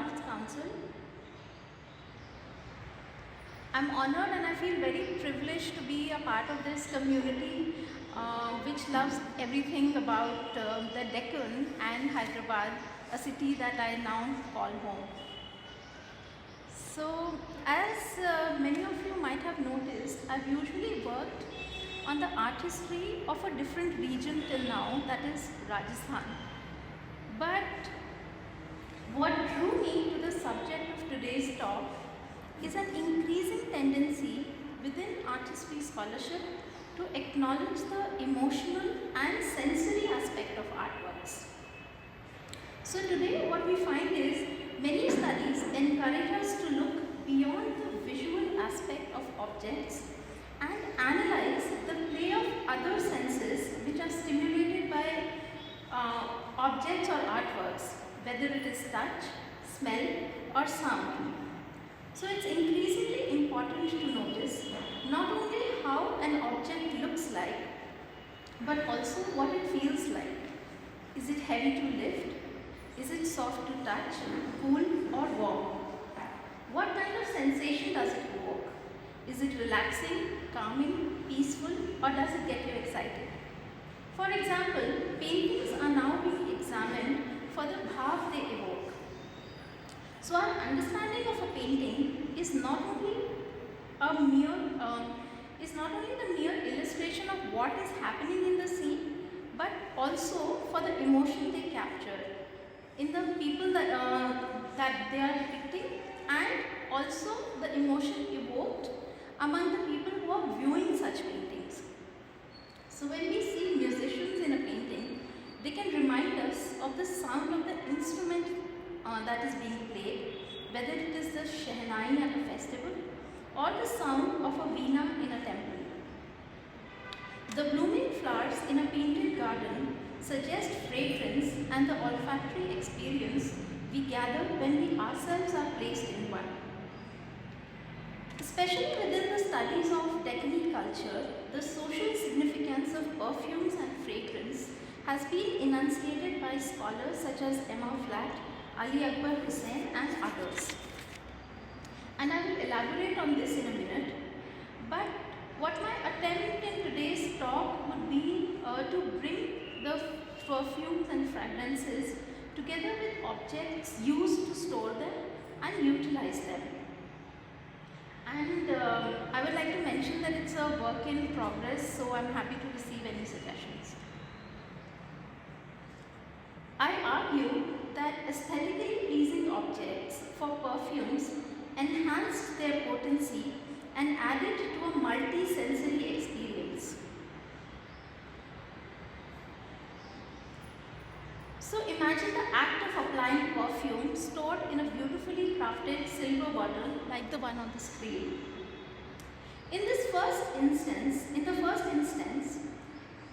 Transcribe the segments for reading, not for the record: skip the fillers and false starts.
Crafts Council. I'm honored and I feel very privileged to be a part of this community which loves everything about the Deccan and Hyderabad, a city that I now call home. So, as many of you might have noticed, I've usually worked on the artistry of a different region till now, that is Rajasthan. But what drew me to the subject of today's talk is an increasing tendency within artistry scholarship to acknowledge the emotional and sensory aspect of artworks. So today what we find is many studies encourage us to look beyond the visual aspect of objects and analyze the play of other senses which are stimulated by objects or artworks, whether it is touch, smell or sound. So it's increasingly important to notice not only how an object looks like, but also what it feels like. Is it heavy to lift? Is it soft to touch, cool or warm? What kind of sensation does it evoke? Is it relaxing, calming, peaceful, or does it get you excited? For example, paintings are now being examined for the bhav they evoke. So our understanding of a painting is not only the mere illustration of what is happening in the scene, but also for the emotion they capture in the people that they are depicting, and also the emotion evoked among the people who are viewing such paintings. So when we see musicians in a painting, they can remind us of the sound of the instrument that is being played, whether it is the shehnai at a festival or the sound of a veena in a temple. The blooming flowers in a painted garden suggest fragrance and the olfactory experience we gather when we ourselves are placed in one. Especially within the studies of Deccan culture, the social significance of perfumes and fragrance has been enunciated by scholars such as Emma Flatt, Ali Akbar Hussain and others. And I will elaborate on this in a minute. But what my attempt in today's talk would be to bring the perfumes and fragrances together with objects used to store them and utilize them. And I would like to mention that it's a work in progress, so I'm happy to receive any suggestions. I argue that aesthetically pleasing objects for perfumes enhanced their potency and added to a multi-sensory experience. So imagine the act of applying perfume stored in a beautifully crafted silver bottle like the one on the screen. In the first instance,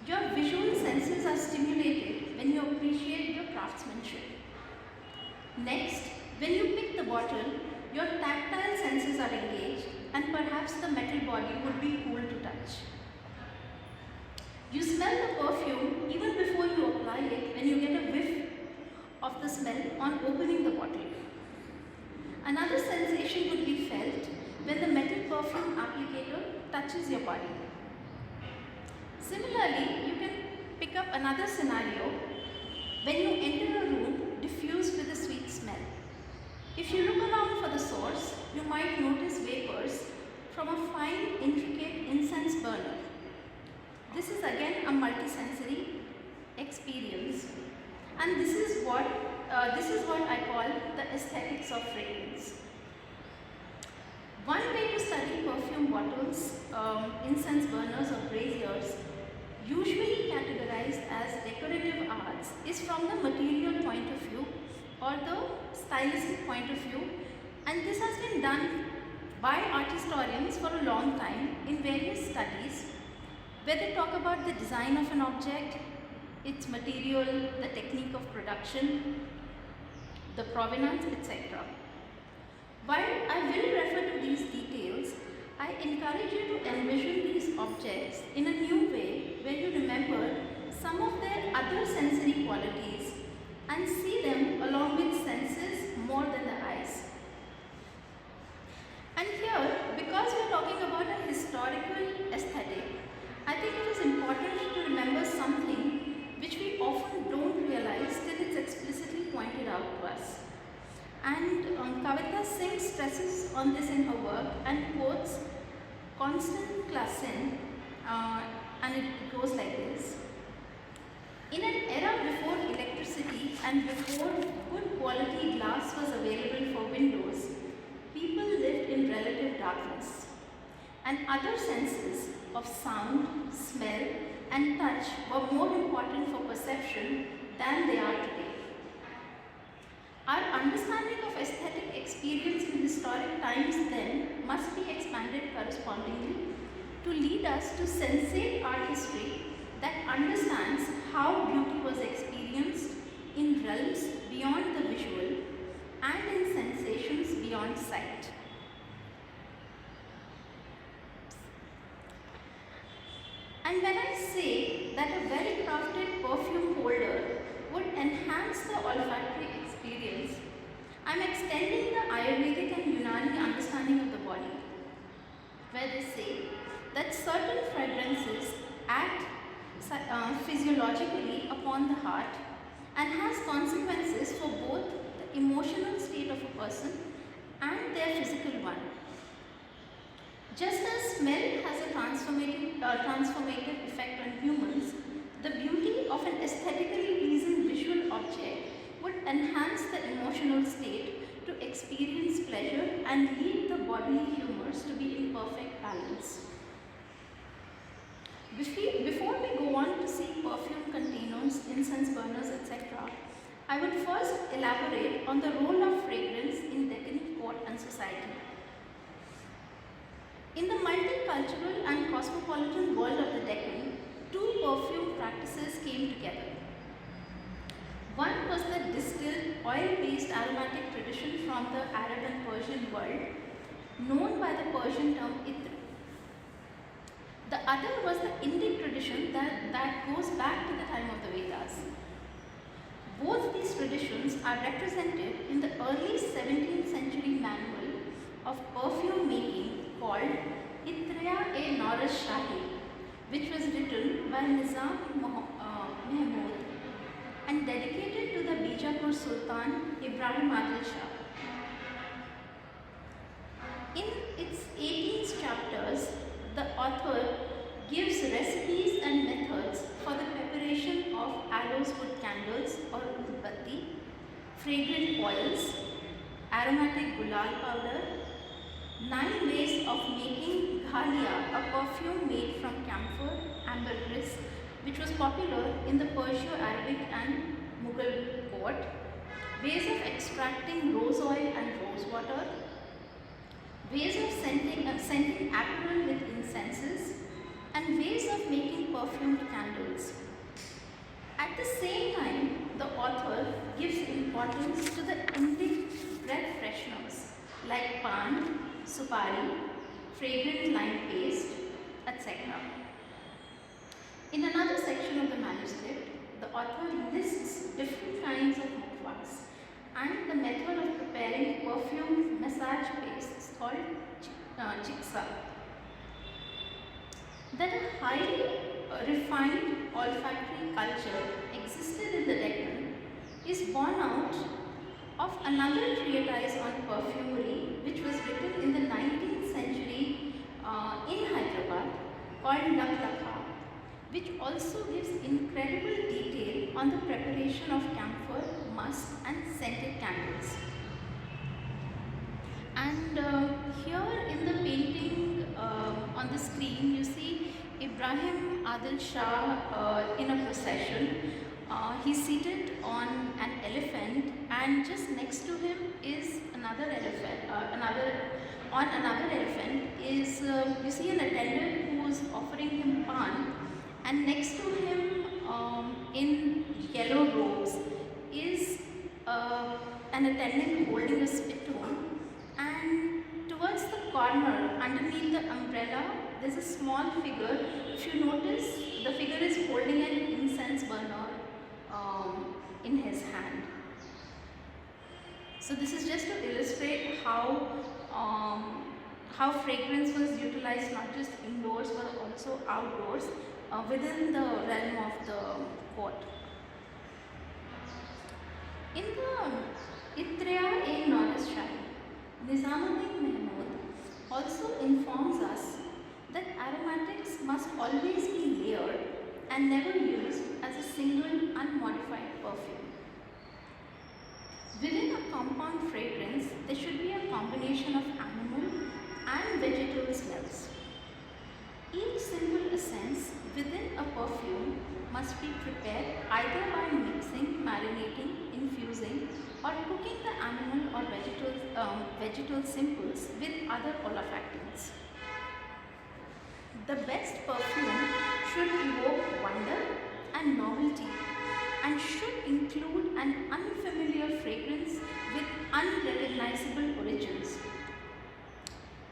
your visual senses are stimulated when you appreciate your craftsmanship. Next, when you pick the bottle, your tactile senses are engaged and perhaps the metal body would be cool to touch. You smell the perfume even before you apply it when you get a whiff of the smell on opening the bottle. Another sensation would be felt when the metal perfume applicator touches your body. Similarly, you can pick up another scenario when you enter a room diffused with a sweet smell. If you look around for the source, you might notice vapors from a fine, intricate incense burner. This is again a multisensory experience, and this is what I call the aesthetics of fragrance. One way to study perfume bottles, incense burners or braziers, usually categorized as decorative arts, is from the material point of view or the stylistic point of view, and this has been done by art historians for a long time in various studies, where they talk about the design of an object, its material, the technique of production, the provenance, etc. While I will refer to these details, I encourage you to envision these objects in a new way where you remember some of other sensory qualities and see them along with senses more than the on this in her work and quotes Constant Classen, and it goes like this. In an era before electricity and before good quality glass was available for windows, people lived in relative darkness, and other senses of sound, smell, and touch were more important for perception than they are today. Our understanding of aesthetic experience in historic times then must be expanded correspondingly to lead us to sensate art history that understands how beauty was experienced in realms beyond the visual and in sensations beyond sight. And when I say that a well-crafted perfume holder would enhance the olfactory experience, I am extending the Ayurvedic and Unani understanding of the body, where they say that certain fragrances act physiologically upon the heart and has consequences for both the emotional state of a person and their physical one. Just as smell has a transformative effect on humans, the beauty of an aesthetically pleasing visual object would enhance the emotional state to experience pleasure and lead the bodily humors to be in perfect balance. Before we go on to see perfume containers, incense burners, etc., I would first elaborate on the role of fragrance in Deccan court and society. In the multicultural and cosmopolitan world of the Deccan, two perfume practices came together. One was the distilled oil-based aromatic tradition from the Arab and Persian world, known by the Persian term itr. The other was the Indic tradition that goes back to the time of the Vedas. Both these traditions are represented in the early 17th century manual of perfume making called Itraya-e-Nauruz Shahi, which was written by Nizam Mahmud and dedicated to the Bijapur Sultan Ibrahim Adil Shah. In its 18 chapters, the author gives recipes and methods for the preparation of aloes wood candles or udbatti, fragrant oils, aromatic gulal powder, 9 ways of making ghalia, a perfume made from camphor, ambergris, which was popular in the Perso-Arabic and Mughal court, ways of extracting rose oil and rose water, ways of scenting apparel with incenses, and ways of making perfumed candles. At the same time, the author gives importance to the Indic breath fresheners like pan, supari, fragrant lime paste, etc. In another section of the manuscript, the author lists different kinds of mukwas and the method of preparing perfume massage pastes called chiksa. That a highly refined olfactory culture existed in the Deccan is borne out of another treatise on perfumery which was written in the 19th century in Hyderabad called Lakha, which also gives incredible detail on the preparation of camphor, musk and scented candles. And here in the painting on the screen you see Ibrahim Adil Shah in a procession. He's seated on an elephant and just next to him is another elephant. On another elephant is you see an attendant who is offering him pan, and next to him in yellow robes is an attendant holding a spittoon, and towards the corner underneath the umbrella there's a small figure. If you notice, the figure is holding an incense burner in his hand. So this is just to illustrate how fragrance was utilized not just indoors but also outdoors within the realm of the court. In the Itraya-e-Nauruz Shahi, Nizamuddin Mahmud also informs us that aromatics must always be layered and never used as a single unmodified perfume. Within a compound fragrance, there should be a combination of animal and vegetal smells. Each single essence within a perfume must be prepared either by mixing, marinating, infusing, or cooking the animal or vegetal simples with other olfactants. The best perfume should evoke wonder and novelty and should include an unfamiliar fragrance with unrecognizable origins.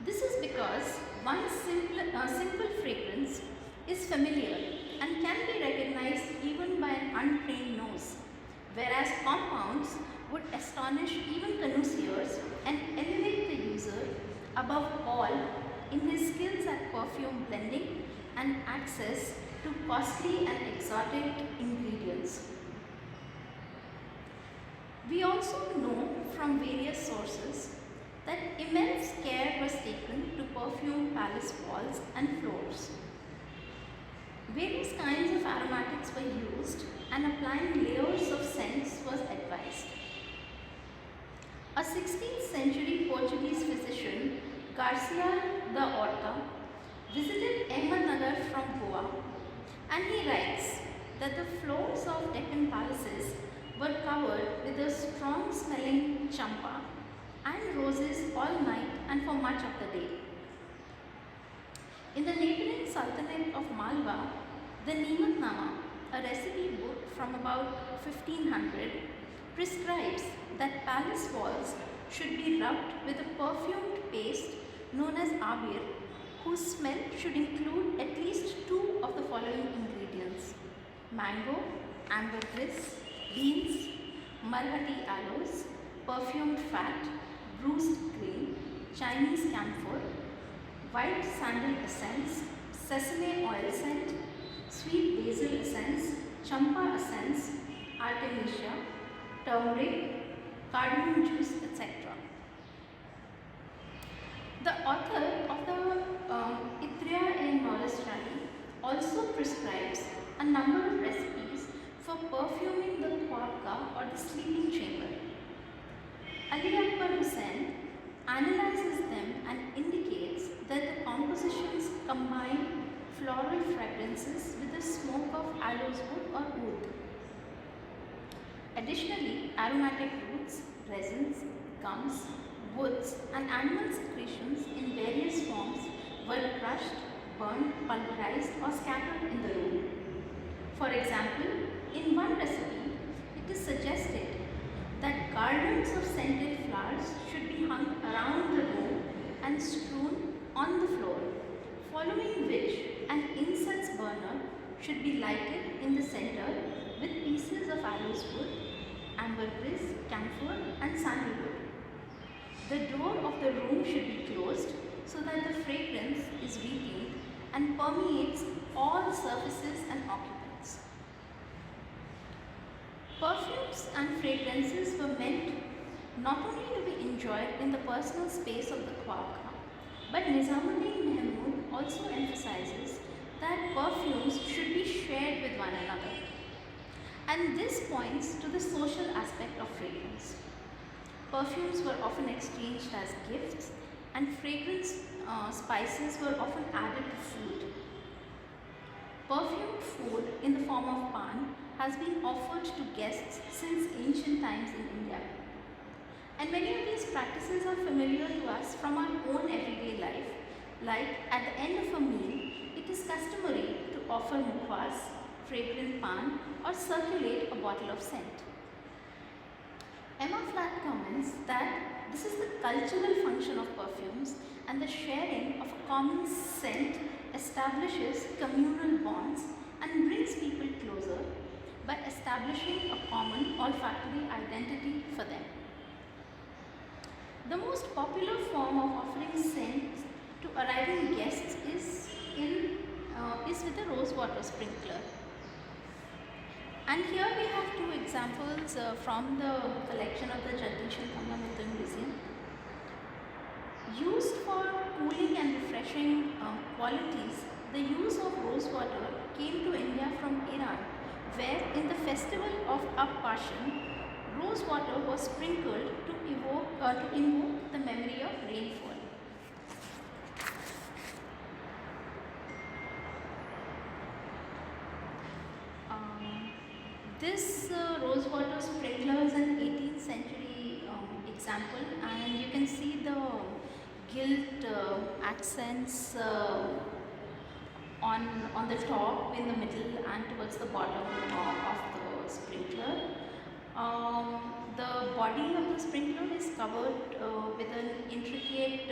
This is because one simple fragrance is familiar and can be recognized even by an untrained nose, whereas compounds would astonish even connoisseurs and elevate the user above all in his skills at perfume blending and access to costly and exotic ingredients. We also know from various sources that immense care was taken to perfume palace walls and floors. Various kinds of aromatics were used and applying layers of scents was advised. A 16th century Portuguese physician, Garcia da Horta, visited Ahmednagar from Goa, and he writes that the floors of Deccan palaces were covered with a strong smelling champa and roses all night and for much of the day. In the neighboring Sultanate of Malwa, the Nimatnama, a recipe book from about 1500, prescribes that palace walls should be rubbed with a perfumed paste known as abir, whose smell should include at least two of the following ingredients: mango, ambergris, beans, marhati aloes, perfumed fat, bruised grain, Chinese camphor, white sandal essence, sesame oil scent, sweet basil essence, champa essence, artemisia, turmeric, cardamom juice, etc. The author of the Itria in Norristrani also prescribes a number of recipes for perfuming the khwabga or the sleeping chamber. Ali Akbar Hussain analyzes them and indicates that the compositions combine floral fragrances with the smoke of aloes wood or oud. Additionally, aromatic roots, resins, gums, woods and animal secretions in various forms were crushed, burned, pulverized or scattered in the room. For example, in one recipe, it is suggested that garlands of scented flowers should be hung around the room and strewn on the floor, following which an incense burner should be lighted in the center with pieces of aloes wood, ambergris, camphor and sandalwood. The door of the room should be closed so that the fragrance is retained and permeates all surfaces and occupants. Perfumes and fragrances were meant not only to be enjoyed in the personal space of the khwabga, but Nizamuddin Mahmud also emphasizes that perfumes should be shared with one another. And this points to the social aspect of fragrance. Perfumes were often exchanged as gifts and fragrance spices were often added to food. Perfumed food in the form of pan has been offered to guests since ancient times in India. And many of these practices are familiar to us from our own everyday life, like at the end of a meal, it is customary to offer mukwas, fragrant pan or circulate a bottle of scent. Emma Flatt comments that this is the cultural function of perfumes and the sharing of a common scent establishes communal bonds and brings people closer by establishing a common olfactory identity for them. The most popular form of offering scents to arriving guests is with a rose water sprinkler. And here we have two examples from the collection of the Jagdish and Kamla Mittal Museum. Used for cooling and refreshing qualities, the use of rose water came to India from Iran, where in the festival of Up-Passion, rose water was sprinkled to invoke the memory of rainfall. Um, this rose water sprinkler is an 18th century example, and you can see the gilt accents on the top, in the middle, and towards the bottom of the sprinkler. The body of the sprinkler is covered with an intricate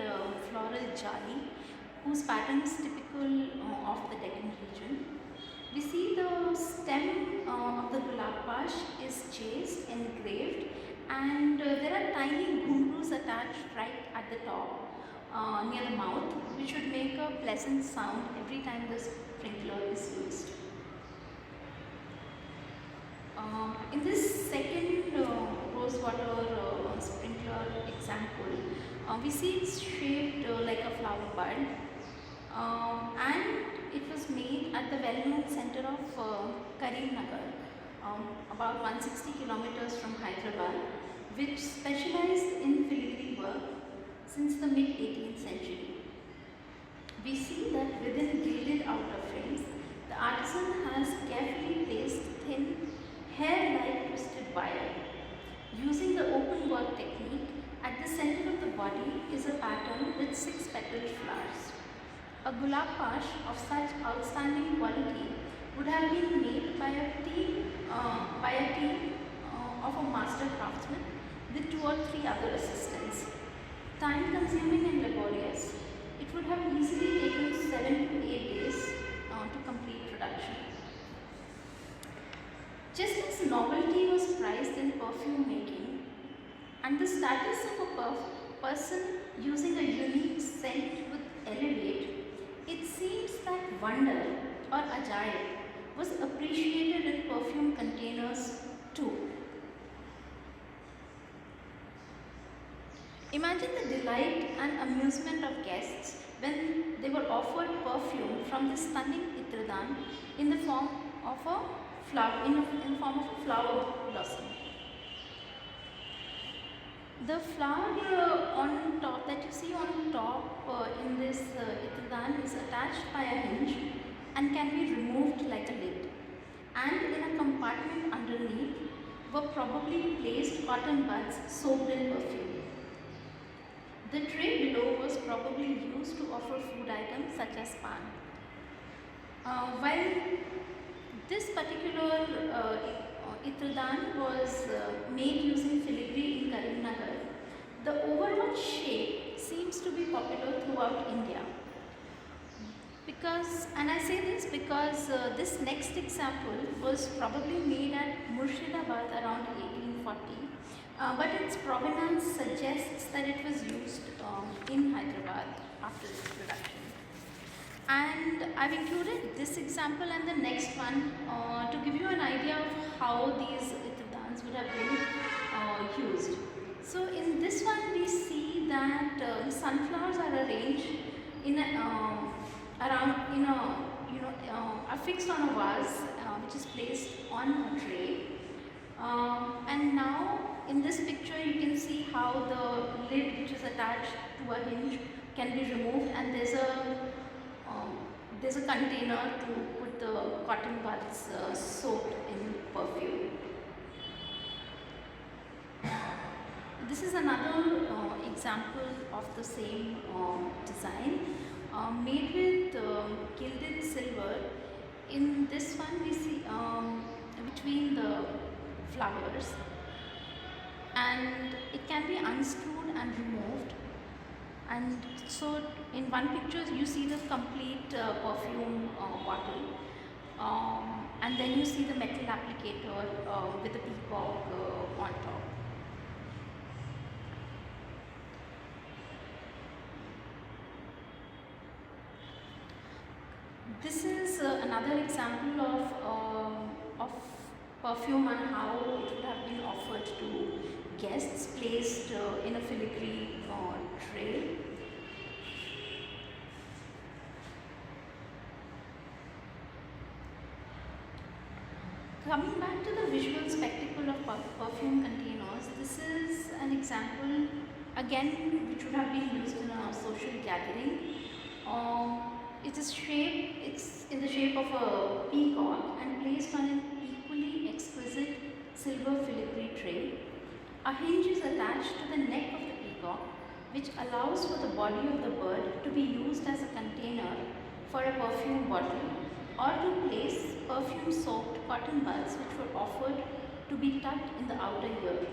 floral jali whose pattern is typical of the Deccan region. We see the stem of the gulab is chased, engraved, and there are tiny ghungroos attached right at the top near the mouth, which would make a pleasant sound every time the sprinkler is used. In this second rose water sprinkler example, we see it's shaped like a flower bud, and it was made at the well-known center of Karimnagar, about 160 kilometers from Hyderabad, which specialized in filigree work since the mid-18th century. We see that within gilded outer frames, the artisan has carefully placed thin, hair-like twisted wire. Using the open work technique, at the center of the body is a pattern with 6-petaled flowers. A gulab of such outstanding quality would have been made by a team of a master craftsman with 2 or 3 other assistants. Time consuming and laborious, it would have easily taken 7 to 8 days to complete production. Just as novelty was prized in perfume making, and the status of a person using a unique scent would elevate, it seems that wonder or ajaib was appreciated in perfume containers too. Imagine the delight and amusement of guests when they were offered perfume from this stunning itradan in the form of a flower blossom. The flower on top that you see on top in this itradan is attached by a hinge and can be removed like a lid. And in a compartment underneath were probably placed cotton buds soaked in perfume. The tray below was probably used to offer food items such as pan. While this particular itradan was made using filigree in Karimnagar, the overall shape seems to be popular throughout India. And I say this because this next example was probably made at Murshidabad around 1840, but its provenance suggests that it was used in Hyderabad after its production. And I've included this example and the next one to give you an idea of how these itradans would have been used. So in this one we see that sunflowers are arranged in are fixed on a vase which is placed on a tray. And now in this picture you can see how the lid which is attached to a hinge can be removed, and there's a container to put the cotton buds soaked in perfume. This is another example of the same design made with gilded silver. In this one we see between the flowers, and it can be unscrewed and removed. And so in one picture you see the complete perfume bottle, and then you see the metal applicator with the peacock on top. This is another example of perfume and how it would have been offered to guests, placed in a filigree tray. to the visual spectacle of perfume containers, this is an example again which would have been used in a social gathering. It's in the shape of a peacock and placed on an equally exquisite silver filigree tray. A hinge is attached to the neck of the peacock, which allows for the body of the bird to be used as a container for a perfume bottle, or to place perfume-soaked cotton buds which were offered to be tucked in the outer ear.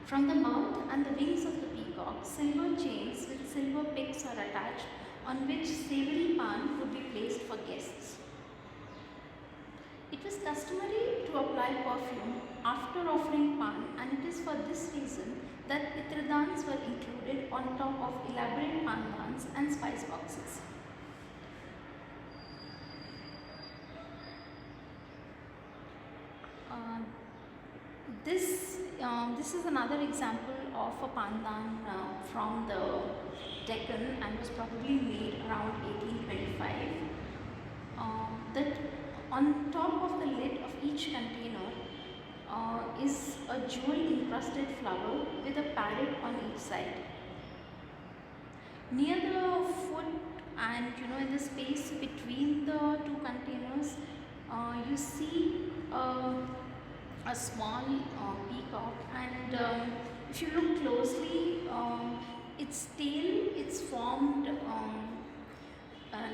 From the mouth and the wings of the peacock, silver chains with silver picks are attached on which savory pan would be placed for guests. It was customary to apply perfume after offering pan, and it is for this reason that pitradans were included on top of elaborate pandans and spice boxes. This is another example of a pandan from the Deccan and was probably made around 1825. That on top of the lid of each container is a jewel encrusted flower with a parrot on each side. Near the foot and in the space between the two containers, you see a small peacock, and if you look closely, its tail is formed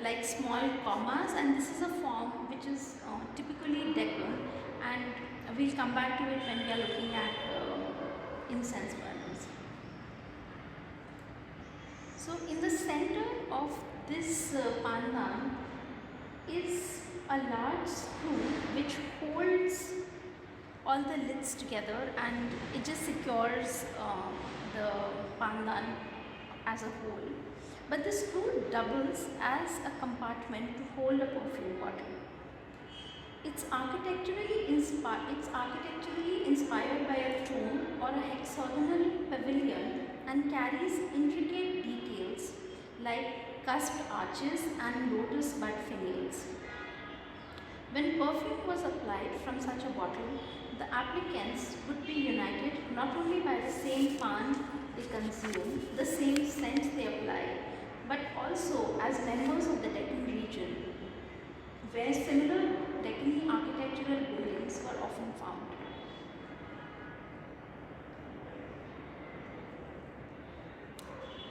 like small commas, and this is a form which is typically Deccan, and we'll come back to it when we are looking at incense burners. So in the center of this pandan is a large screw which holds all the lids together, and it just secures the pandan as a whole. But the screw doubles as a compartment to hold a perfume bottle. It's architecturally inspired by a tomb or a hexagonal pavilion and carries intricate details like cusped arches and lotus bud finials. When perfume was applied from such a bottle, the applicants would be united not only by the same pan they consume, the same scent they apply, but also as members of the Deccan region, where similar Deccan architectural buildings were often found.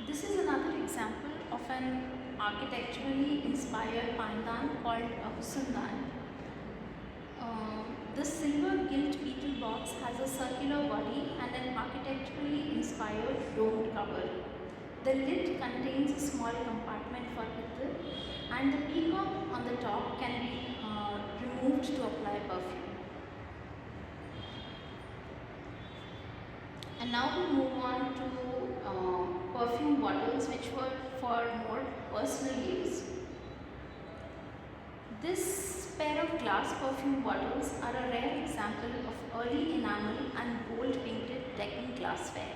This is another example of an architecturally inspired pandan called a husandan. The silver gilt beetle box has a circular body and an architecturally inspired domed cover. The lid contains a small compartment for pithr, and the peacock on the top can be removed to apply perfume. And now we move on to perfume bottles which were for more personal use. This pair of glass perfume bottles are a rare example of early enamel and gold painted Deccan glassware.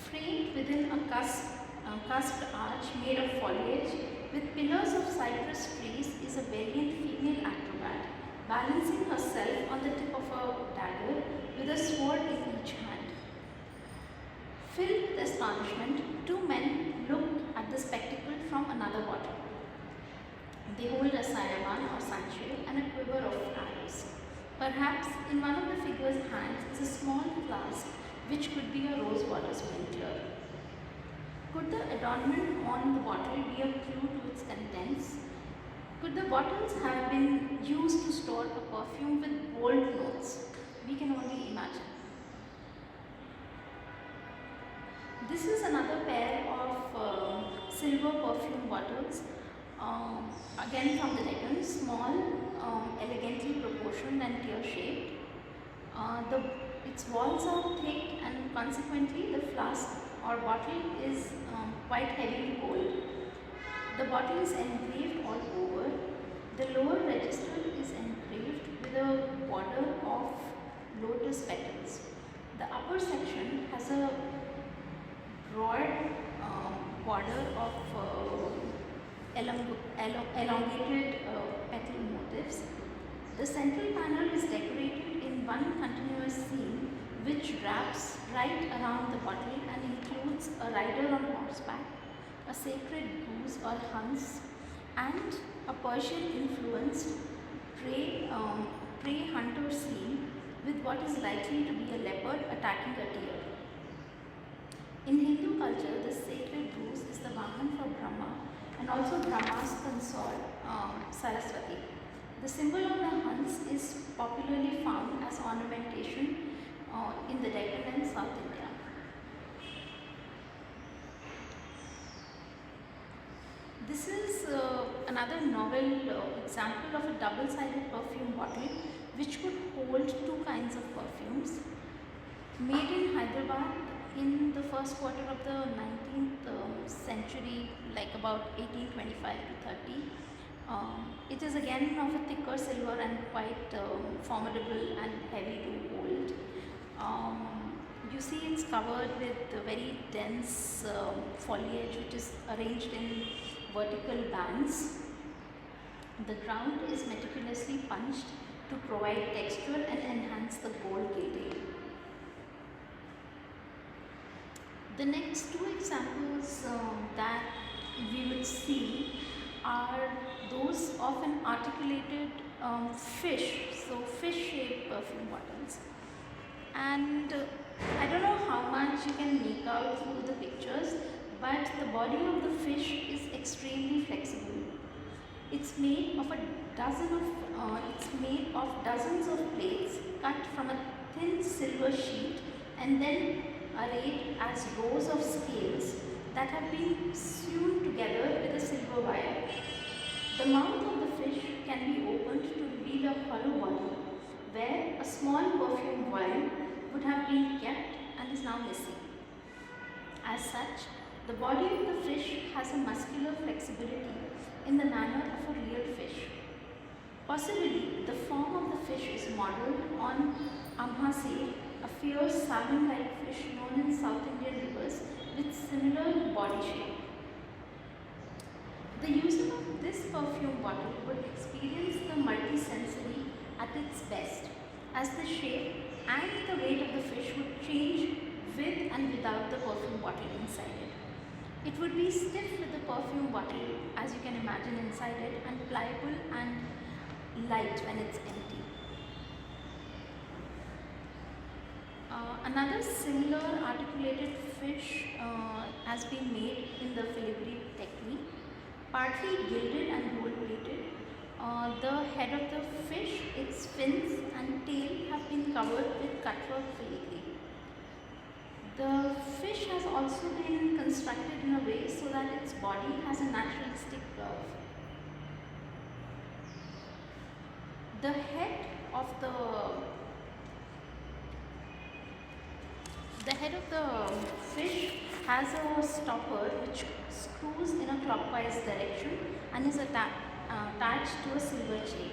Framed within a cusped arch made of foliage with pillars of cypress trees is a valiant female acrobat, balancing herself on the tip of a dagger with a sword in each hand. Filled with astonishment, two men look at the spectacle from another bottle. They hold a saraban or sunshade and a quiver of arrows. Perhaps in one of the figure's hands is a small flask which could be a rose water sprinkler. Could the adornment on the bottle be a clue to its contents? Could the bottles have been used to store a perfume with bold notes? We can only imagine. This is another pair of silver perfume bottles. Again from the Deccan, small, elegantly proportioned and tear-shaped. Its walls are thick, and consequently the flask or bottle is quite heavy to hold. The bottle is engraved all over. The lower register is engraved with a border of lotus petals. The upper section has a broad border of elongated petal motifs. The central panel is decorated in one continuous scene which wraps right around the bottle and includes a rider on horseback, a sacred goose or hunts, and a Persian influenced prey hunter scene with what is likely to be a leopard attacking a deer. In Hindu culture, the sacred goose is the Vahan for Brahma and also Brahma's consort, Saraswati. The symbol of the hunts is popularly found as ornamentation in the Deccan and South India. This is another novel example of a double-sided perfume bottle which could hold two kinds of perfumes. Made in Hyderabad in the first quarter of the 19th century, like about 1825 to 30. It is again of a thicker silver and quite formidable and heavy to hold. You see it's covered with a very dense foliage which is arranged in vertical bands. The ground is meticulously punched to provide texture and enhance the gold gilding. The next two examples that we will see are those of an articulated fish, so fish shaped perfume bottles. And I don't know how much you can make out through the pictures, but the body of the fish is extremely flexible. It's made of dozens of plates cut from a thin silver sheet and then arrayed as rows of scales that have been sewn together with a silver wire. The mouth of the fish can be opened to reveal a hollow body where a small perfume vial would have been kept and is now missing. As such, the body of the fish has a muscular flexibility in the manner of a real fish. Possibly, the form of the fish is modeled on amhase, a fierce salmon-like fish known in South Indian rivers with similar body shape. The user of this perfume bottle would experience the multisensory at its best, as the shape and the weight of the fish would change with and without the perfume bottle inside it. It would be stiff with the perfume bottle, as you can imagine inside it, and pliable and light when it's empty. Another similar articulated fish has been made in the filigree technique, partly gilded and gold plated. The head of the fish, its fins and tail have been covered with cutwork filigree. The fish has also been constructed in a way so that its body has a naturalistic curve. The head of the fish has a stopper which screws in a clockwise direction and is attached to a silver chain.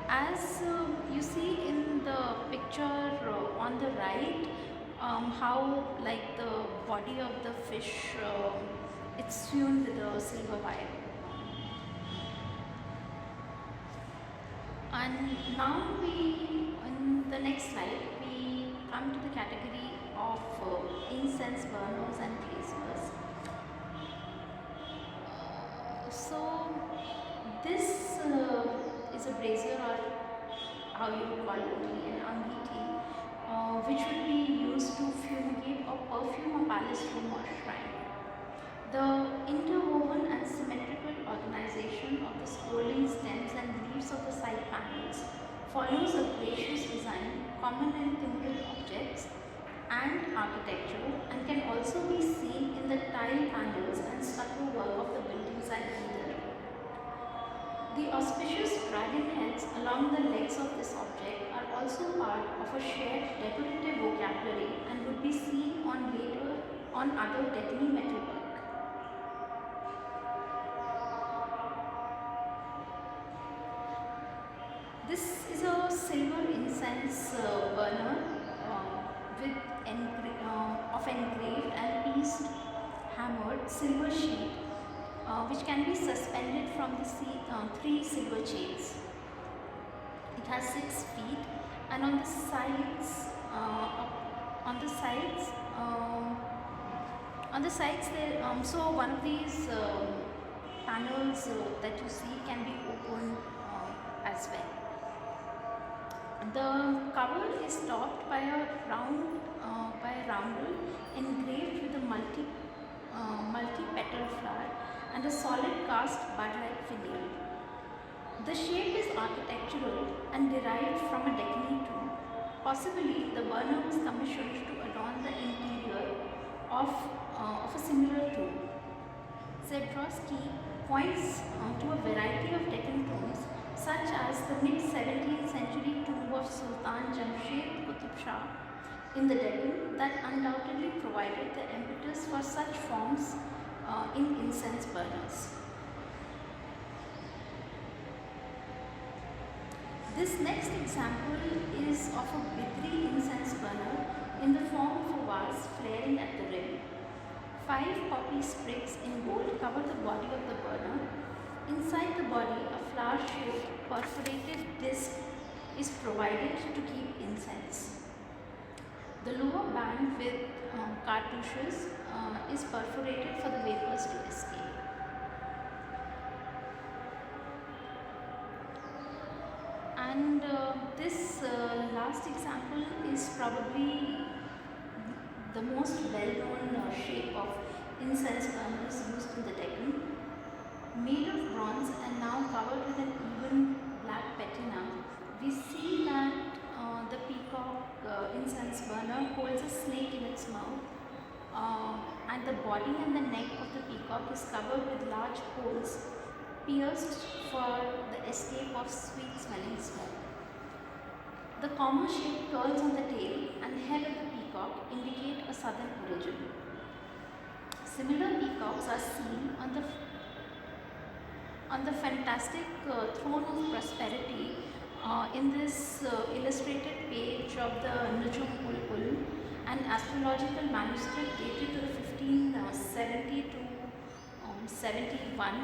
As you see in the picture on the right, how like the body of the fish, it's sewn with a silver wire. And now in the next slide, we come to the category of incense burners and braziers. So this is a brazier, or how you would call it, an angiti, which would be used to fumigate or perfume a palace room or shrine. The interwoven and symmetrical organization of the scrolling stems and leaves of the side panels follows a gracious design common in timbered objects and architecture, and can also be seen in the tile panels and stucco work of the buildings at either. The auspicious dragon heads along the legs of this object are also part of a shared decorative vocabulary and would be seen on other Deccani metalwork. This is a silver incense burner with engraved and pieced hammered silver sheet, which can be suspended from the three silver chains. It has 6 feet, and on the sides, on the sides, there. So one of these panels that you see can be opened as well. The cover is topped by a roundel engraved with a multi-petal flower and a solid cast bud-like finial. The shape is architectural and derived from a Deccan tomb. Possibly, the burner was commissioned to adorn the interior of a similar tomb. Zebroski points to a variety of Deccan tombs, such as the mid-17th century tomb of Sultan Jamshed Qutub Shah in the Deccan, that undoubtedly provided the impetus for such forms in incense burners. This next example is of a Bidri incense burner in the form of a vase flaring at the rim. 5 poppy sprigs in gold cover the body of the burner. Inside the body, a flower-shaped perforated disc is provided to keep incense. The lower band with cartouches is perforated for the vapors to escape. And this last example is probably the most well-known shape of incense burners used in the Deccan. Made of bronze and now covered with an even black patina, we see that the peacock incense burner holds a snake in its mouth, and the body and the neck of the peacock is covered with large holes pierced for the escape of sweet-smelling smoke. The comma-shaped curls on the tail and head of the peacock indicate a southern origin. Similar peacocks are seen on the fantastic throne of prosperity in this illustrated page of the Nujum Ul, an astrological manuscript dated to the 1570 to 71,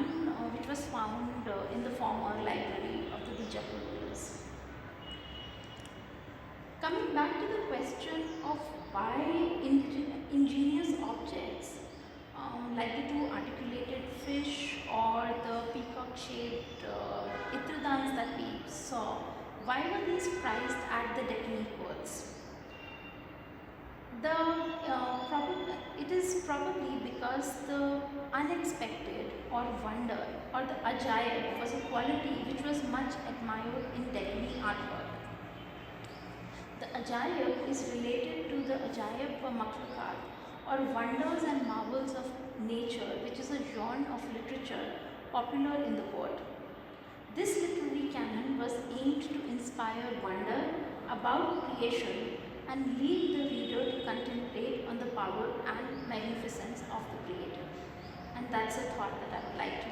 which was found in the former library of the Bijapur rulers. Coming back to the question of why ingenious objects like the 2 articulated fish or the peacock-shaped itradans that we saw, why were these prized at the Deccan courts? It is probably because the unexpected or wonder or the ajaib was a quality which was much admired in Deccan artwork. The ajaib is related to the ajaib wa makhlukat or wonders and marvels of nature, which is a genre of literature popular in the court. This literary canon was aimed to inspire wonder about creation and lead the reader to contemplate on the power and magnificence of the Creator. And that's a thought that I would like to